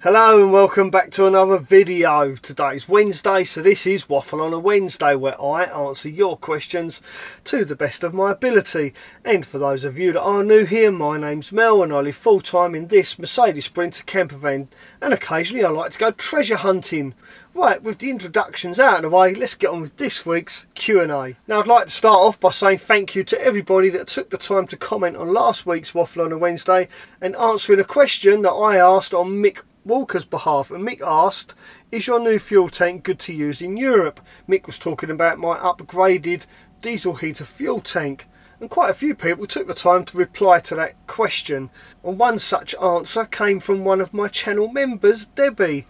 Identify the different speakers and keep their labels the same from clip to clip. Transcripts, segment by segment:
Speaker 1: Hello and welcome back to another video. Today's Wednesday, so this is Waffle on a Wednesday, where I answer your questions to the best of my ability. And for those of you that are new here, my name's Mel and I live full time in this Mercedes-Benz campervan, and occasionally I like to go treasure hunting. Right, with the introductions out of the way, let's get on with this week's Q&A. Now I'd like to start off by saying thank you to everybody that took the time to comment on last week's Waffle on a Wednesday and answering a question that I asked on Mick Walker's behalf. And Mick asked, is your new fuel tank good to use in Europe? Mick was talking about my upgraded diesel heater fuel tank, and quite a few people took the time to reply to that question, and one such answer came from one of my channel members, Debbie.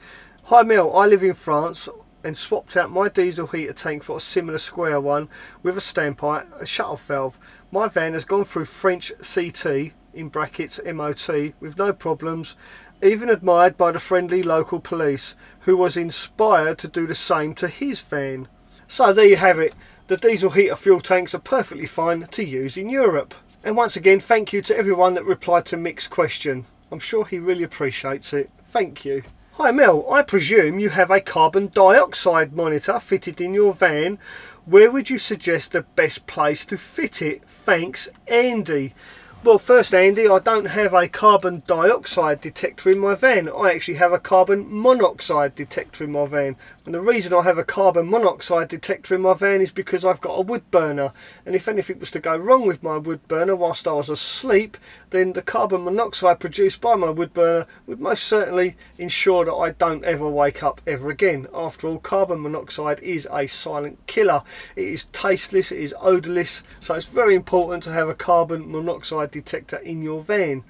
Speaker 1: Hi Mel, I live in France and swapped out my diesel heater tank for a similar square one with a standpipe and shut-off valve. My van has gone through French CT in brackets MOT with no problems, even admired by the friendly local police, who was inspired to do the same to his van. So there you have it, the diesel heater fuel tanks are perfectly fine to use in Europe. And once again, thank you to everyone that replied to Mick's question. I'm sure he really appreciates it. Thank you. Hi Mel, I presume you have a carbon dioxide monitor fitted in your van. Where would you suggest the best place to fit it? Thanks, Andy. Well, first Andy, I don't have a carbon dioxide detector in my van. I actually have a carbon monoxide detector in my van. And the reason I have a carbon monoxide detector in my van is because I've got a wood burner. And if anything was to go wrong with my wood burner whilst I was asleep, then the carbon monoxide produced by my wood burner would most certainly ensure that I don't ever wake up ever again. After all, carbon monoxide is a silent killer. It is tasteless, it is odorless, so it's very important to have a carbon monoxide detector in your van,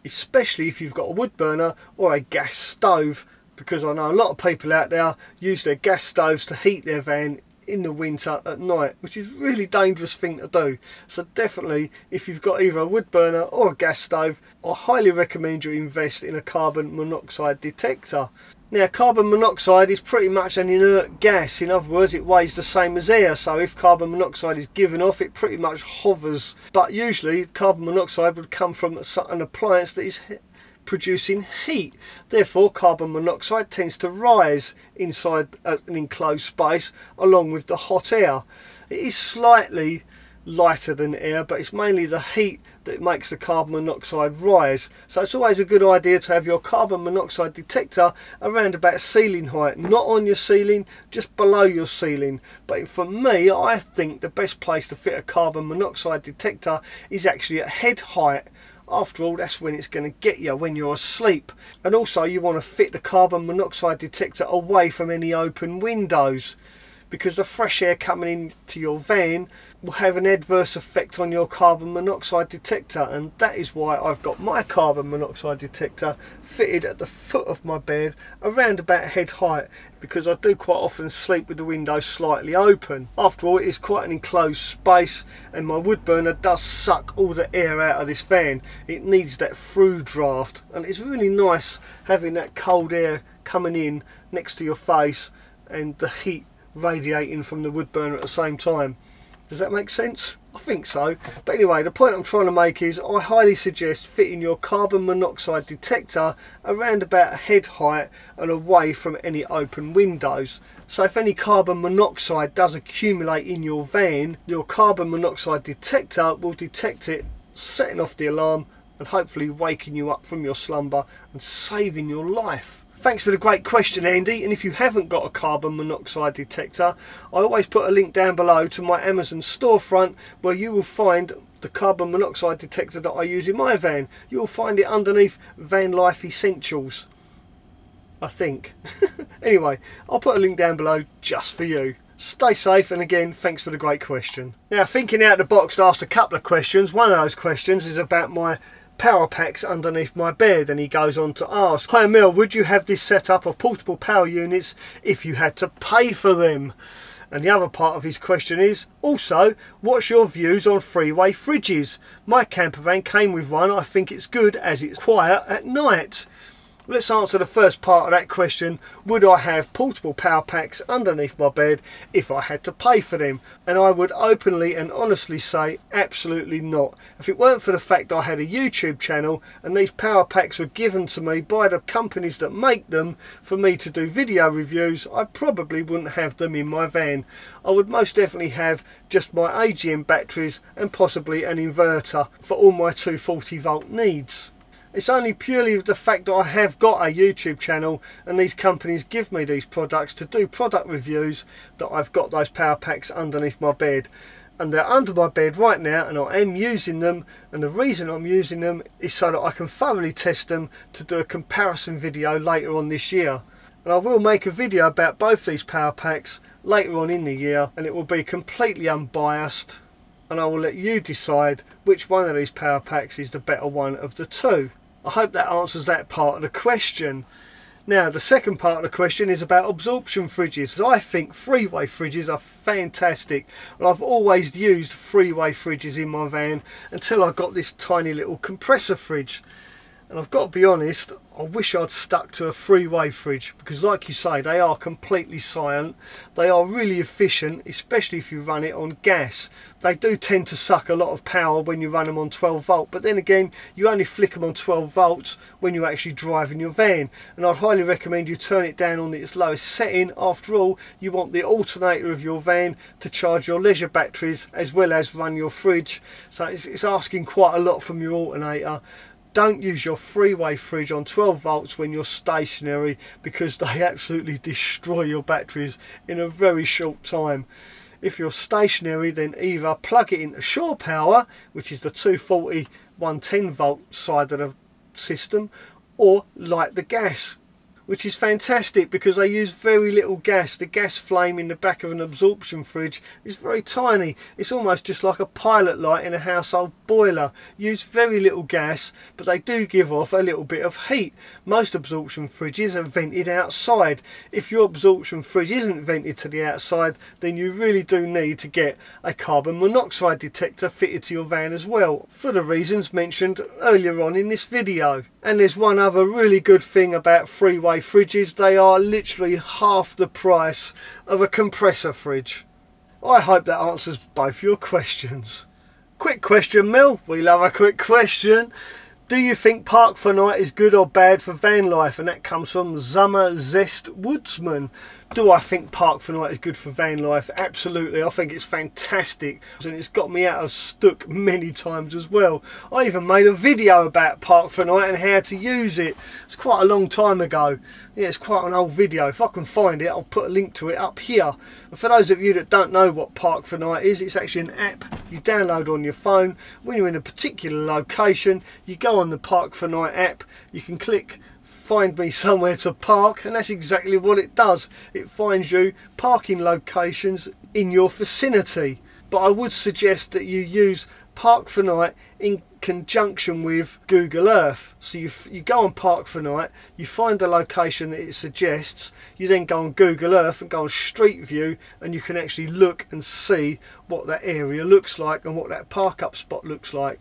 Speaker 1: especially if you've got a wood burner or a gas stove, because I know a lot of people out there use their gas stoves to heat their van in the winter at night, which is a really dangerous thing to do. So definitely, if you've got either a wood burner or a gas stove, I highly recommend you invest in a carbon monoxide detector. Now, carbon monoxide is pretty much an inert gas. In other words, it weighs the same as air, so if carbon monoxide is given off, it pretty much hovers. But usually carbon monoxide would come from an appliance that is producing heat. Therefore, carbon monoxide tends to rise inside an enclosed space along with the hot air. It is slightly lighter than air, but it's mainly the heat that makes the carbon monoxide rise. So it's always a good idea to have your carbon monoxide detector around about ceiling height, not on your ceiling, just below your ceiling. But for me, I think the best place to fit a carbon monoxide detector is actually at head height. After all, that's when it's going to get you when you're asleep. And also you want to fit the carbon monoxide detector away from any open windows, because the fresh air coming into your van will have an adverse effect on your carbon monoxide detector. And that is why I've got my carbon monoxide detector fitted at the foot of my bed around about head height, because I do quite often sleep with the window slightly open. After all, it is quite an enclosed space, and my wood burner does suck all the air out of this van. It needs that through draft, and it's really nice having that cold air coming in next to your face and the heat radiating from the wood burner at the same time. Does that make sense? I think so. But anyway, the point I'm trying to make is I highly suggest fitting your carbon monoxide detector around about head height and away from any open windows. So if any carbon monoxide does accumulate in your van, your carbon monoxide detector will detect it, setting off the alarm and hopefully waking you up from your slumber and saving your life. Thanks for the great question, Andy. And if you haven't got a carbon monoxide detector, I always put a link down below to my Amazon storefront, where you will find the carbon monoxide detector that I use in my van. You will find it underneath Van Life Essentials, I think. Anyway, I'll put a link down below just for you. Stay safe, and again, thanks for the great question. Now, thinking out of the box, I asked a couple of questions. One of those questions is about my power packs underneath my bed, and he goes on to ask, hi Mel, would you have this setup of portable power units if you had to pay for them? And the other part of his question is, also, what's your views on three-way fridges? My campervan came with one. I think it's good as it's quiet at night. Let's answer the first part of that question. Would I have portable power packs underneath my bed if I had to pay for them? And I would openly and honestly say absolutely not. If it weren't for the fact I had a YouTube channel and these power packs were given to me by the companies that make them for me to do video reviews, I probably wouldn't have them in my van. I would most definitely have just my AGM batteries and possibly an inverter for all my 240 volt needs. It's only purely the fact that I have got a YouTube channel and these companies give me these products to do product reviews that I've got those power packs underneath my bed. And they're under my bed right now and I am using them, and the reason I'm using them is so that I can thoroughly test them to do a comparison video later on this year. And I will make a video about both these power packs later on in the year, and it will be completely unbiased, and I will let you decide which one of these power packs is the better one of the two. I hope that answers that part of the question. Now the second part of the question is about absorption fridges. I think three-way fridges are fantastic, and I've always used three-way fridges in my van until I got this tiny little compressor fridge. And I've got to be honest, I wish I'd stuck to a three-way fridge, because like you say, they are completely silent. They are really efficient, especially if you run it on gas. They do tend to suck a lot of power when you run them on 12 volt, but then again, you only flick them on 12 volts when you're actually driving your van. And I'd highly recommend you turn it down on its lowest setting. After all, you want the alternator of your van to charge your leisure batteries as well as run your fridge. So it's asking quite a lot from your alternator. Don't use your three-way fridge on 12 volts when you're stationary, because they absolutely destroy your batteries in a very short time. If you're stationary, then either plug it into shore power, which is the 240 110 volt side of the system, or light the gas, which is fantastic because they use very little gas. The gas flame in the back of an absorption fridge is very tiny. It's almost just like a pilot light in a household boiler. Use very little gas, but they do give off a little bit of heat. Most absorption fridges are vented outside. If your absorption fridge isn't vented to the outside, then you really do need to get a carbon monoxide detector fitted to your van as well, for the reasons mentioned earlier on in this video. And there's one other really good thing about three-way fridges: they are literally half the price of a compressor fridge. I hope that answers both your questions. Quick question, Mel. We love a quick question. Do you think Park for Night is good or bad for van life? And that comes from Zummer Zest Woodsman. Do I think Park for Night is good for van life? Absolutely. I think it's fantastic, and it's got me out of stuck many times as well. I even made a video about Park for Night and how to use it. It's quite a long time ago. Yeah, it's quite an old video. If I can find it, I'll put a link to it up here. And for those of you that don't know what Park for Night is, it's actually an app you download on your phone. When you're in a particular location, you go on the Park for Night app, you can click find me somewhere to park, and that's exactly what it does. It finds you parking locations in your vicinity. But I would suggest that you use Park for Night in conjunction with Google Earth. So you go on Park for Night, you find the location that it suggests, you then go on Google Earth and go on Street View, and you can actually look and see what that area looks like and what that park up spot looks like.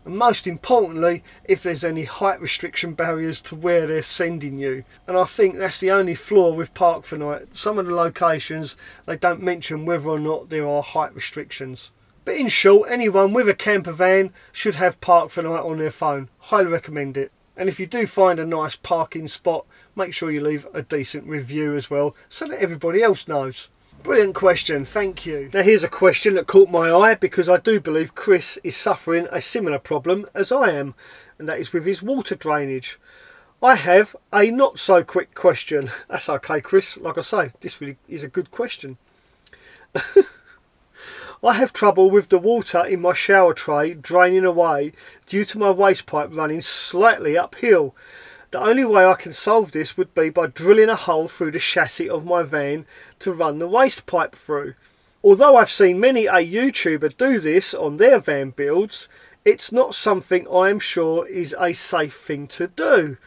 Speaker 1: And most importantly, if there's any height restriction barriers to where they're sending you. And I think that's the only flaw with Park for Night. Some of the locations, they don't mention whether or not there are height restrictions. But in short, anyone with a camper van should have Park for Night on their phone. Highly recommend it. And if you do find a nice parking spot, make sure you leave a decent review as well, so that everybody else knows. Brilliant question, thank you. Now here's a question that caught my eye, because I do believe Chris is suffering a similar problem as I am, and that is with his water drainage. I have a not so quick question. That's okay, Chris, like I say, this really is a good question. I have trouble with the water in my shower tray draining away due to my waste pipe running slightly uphill. The only way I can solve this would be by drilling a hole through the chassis of my van to run the waste pipe through. Although I've seen many a YouTuber do this on their van builds, it's not something I am sure is a safe thing to do.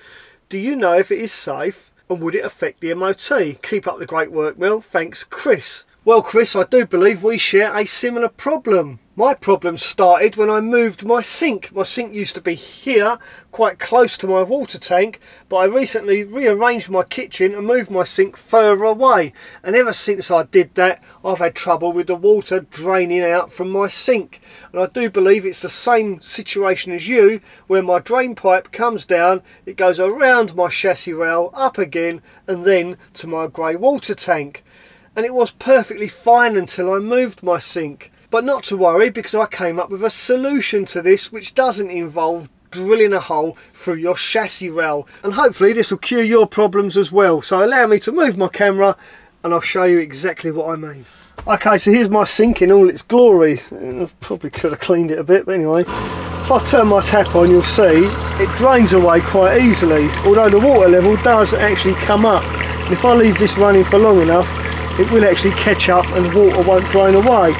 Speaker 1: Do you know if it is safe, and would it affect the MOT? Keep up the great work, Mel. Thanks, Chris. Well, Chris, I do believe we share a similar problem. My problem started when I moved my sink. My sink used to be here, quite close to my water tank, but I recently rearranged my kitchen and moved my sink further away. And ever since I did that, I've had trouble with the water draining out from my sink. And I do believe it's the same situation as you, where my drain pipe comes down, it goes around my chassis rail, up again, and then to my grey water tank. And it was perfectly fine until I moved my sink. But not to worry, because I came up with a solution to this which doesn't involve drilling a hole through your chassis rail. And hopefully this will cure your problems as well. So allow me to move my camera and I'll show you exactly what I mean. Okay, so here's my sink in all its glory. I probably could have cleaned it a bit, but anyway. If I turn my tap on, you'll see it drains away quite easily, although the water level does actually come up. And if I leave this running for long enough, it will actually catch up and water won't drain away.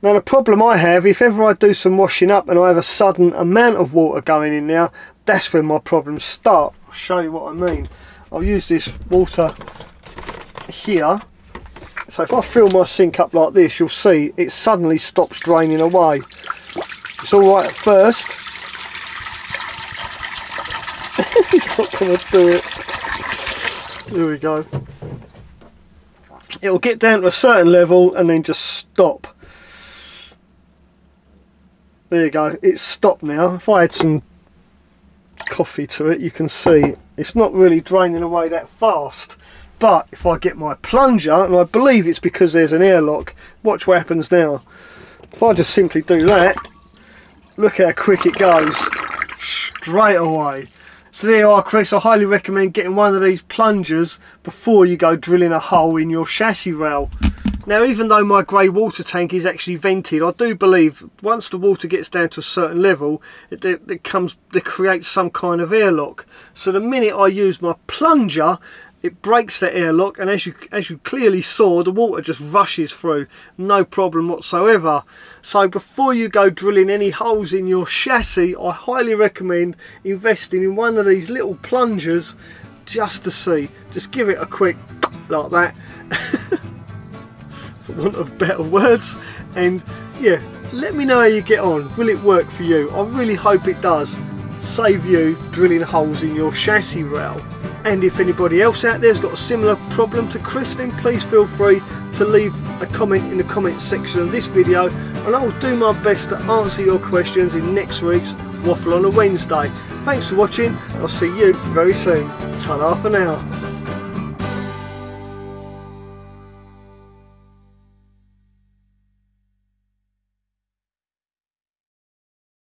Speaker 1: Now the problem I have, if ever I do some washing up and I have a sudden amount of water going in now, that's when my problems start. I'll show you what I mean. I'll use this water here. So if I fill my sink up like this, you'll see it suddenly stops draining away. It's alright at first. It's not going to do it. There we go. It'll get down to a certain level and then just stop. There you go, it's stopped now. If I add some coffee to it, you can see it's not really draining away that fast. But if I get my plunger, and I believe it's because there's an airlock, watch what happens now. If I just simply do that, look how quick it goes, straight away. So there you are, Chris. I highly recommend getting one of these plungers before you go drilling a hole in your chassis rail. Now, even though my grey water tank is actually vented, I do believe once the water gets down to a certain level, it creates some kind of airlock. So the minute I use my plunger, it breaks the airlock, and as you clearly saw, the water just rushes through, no problem whatsoever. So before you go drilling any holes in your chassis, I highly recommend investing in one of these little plungers just to see. Just give it a quick like that. For want of better words, and yeah, let me know how you get on. Will it work for you? I really hope it does. Save you drilling holes in your chassis rail. And if anybody else out there's got a similar problem to Chris, then please feel free to leave a comment in the comment section of this video, and I will do my best to answer your questions in next week's Waffle on a Wednesday. Thanks for watching. I'll see you very soon. Ta-ra for now.